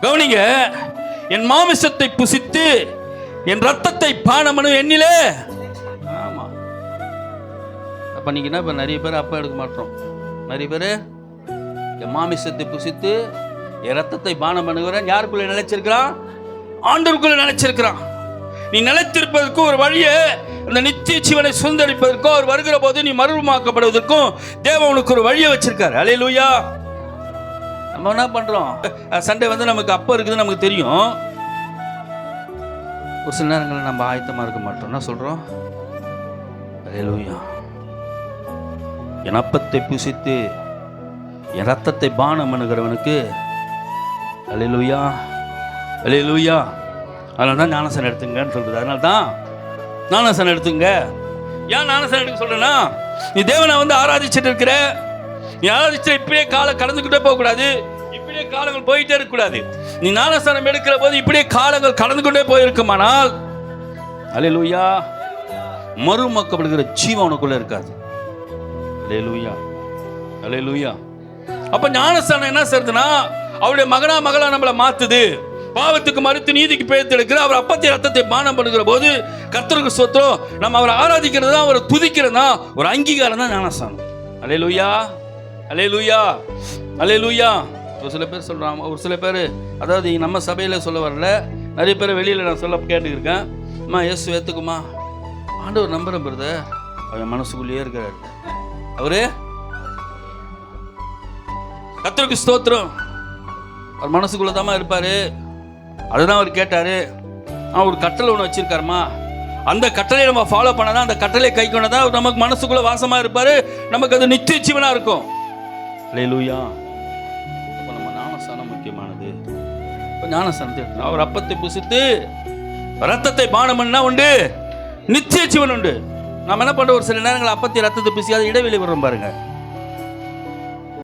கவனிங்க, என் மாமிசத்தை புசித்து என் ரத்தத்தை பானம் பண்ணும் என்னிலே. ஆமா, அப்ப நீங்க என்ன, இப்ப நிறைய பேர் அப்ப எடுக்க மாட்டோம். நிறைய பேர் என் மாமிசத்தை புசித்து என் ரத்தத்தை பானம் பண்ணுகிறேன். யாருக்குள்ள நினைச்சிருக்கிறான்? ஆண்டவருக்குள்ள நினைச்சிருக்கிறான். நீ நிலைத்திருப்பதற்கு ஒரு வழியை, அந்த நித்திய ஜீவனை சுதந்தரிப்பதற்கோ, அவர் வருகிற போது நீ மறுரூபமாக்கப்படுவதற்கும் தேவன் உனக்கு ஒரு வழியை வச்சிருக்காரு. அல்லேலூயா. நம்ம என்ன பண்றோம்? சண்டே வந்து நமக்கு அப்போ இருக்குது, நமக்கு தெரியும். ஒரு சில நேரங்களில் நம்ம ஆயத்தமா இருக்க மாட்டோம். என்ன சொல்றோம்? அல்லேலூயா. என் அப்பத்தை புசித்து என் ரத்தத்தை பானம் பண்ணுகிறவனுக்கு அல்லேலூயா, அல்லேலூயா. அதனால தான் ஞானசனம் எடுத்துங்கன்னு சொல்றது. அதனால தான் ஞானசனம் எடுத்துங்க. ஏன் ஞானசனம் எடுக்க சொல்றேன்னா, நீ தேவனை வந்து ஆராதிச்சுட்டு இருக்கிற, நீ ஆராதிச்சு இப்படியே காலம் கடந்துக்கிட்டே போகக்கூடாது. இப்படியே காலங்கள் போயிட்டே இருக்கக்கூடாது. நீ ஞானசனம் எடுக்கிற போது இப்படியே காலங்கள் கடந்து கொண்டே போயிருக்குமானால் அல்லேலூயா, மறுமக்கப்படுகிற ஜீவன் உனக்குள்ள இருக்காது. அல்லேலூயா, அல்லேலூயா. அப்ப ஞானஸ்தானம் என்ன செய்யுதுன்னா, அவருடைய மகனா மகளா நம்மளை மாத்துது. பாவத்துக்கு மறுத்து நீதிக்கு பெயர்த்தெடுக்கிற அவர் அப்பத்திய ரத்தத்தை பானம் பண்ணுகிற போது கர்த்தருக்கு ஸ்தோத்திரம், நம்ம அவரை ஆராதிக்கிறது தான், அவரை துதிக்கிறது தான் ஒரு அங்கீகாரம் தான் ஞானஸ்தானம். அல்லேலூயா, அல்லேலூயா, அல்லேலூயா. ஒரு சில பேர் சொல்றாங்க, ஒரு சில பேர், அதாவது நம்ம சபையில சொல்ல வரல, நிறைய பேர் வெளியில நான் சொல்ல கேட்டுருக்கேன். அம்மா இயேசு ஏத்துக்குமா, ஆண்டவர் நம்புறேன் பிரதர், அவன் மனசுக்குள்ளேயே இருக்கிறாரு. அவரு கர்த்தருக்கு ஸ்தோத்திரம், அவர் மனசுக்குள்ள தான் இருப்பாரு. அதுதான் அவர் கேட்டாரு. ஒரு கட்டளை ஒன்று வச்சிருக்காருமா, அந்த கட்டளையை நம்ம ஃபாலோ பண்ணாதான், அந்த கட்டளை கை கொண்டதான் அவர் நமக்கு மனசுக்குள்ள வாசமா இருப்பாரு, நமக்கு அது நித்திய ஜீவனா இருக்கும். அல்லேலூயா. இப்போ நம்ம ஞானஸ்தானம் முக்கியமானது. இப்போ ஞானஸ்தானத்தை அவர் அப்பத்தை புசித்து ரத்தத்தை பானம் பண்ணா உண்டு, நித்திய ஜீவன் உண்டு. நம்ம என்ன பண்றோம்? ஒரு சில நேரங்கள் அப்பத்தை ரத்தத்தை புசியாத இடைவெளி வரும் பாருங்க.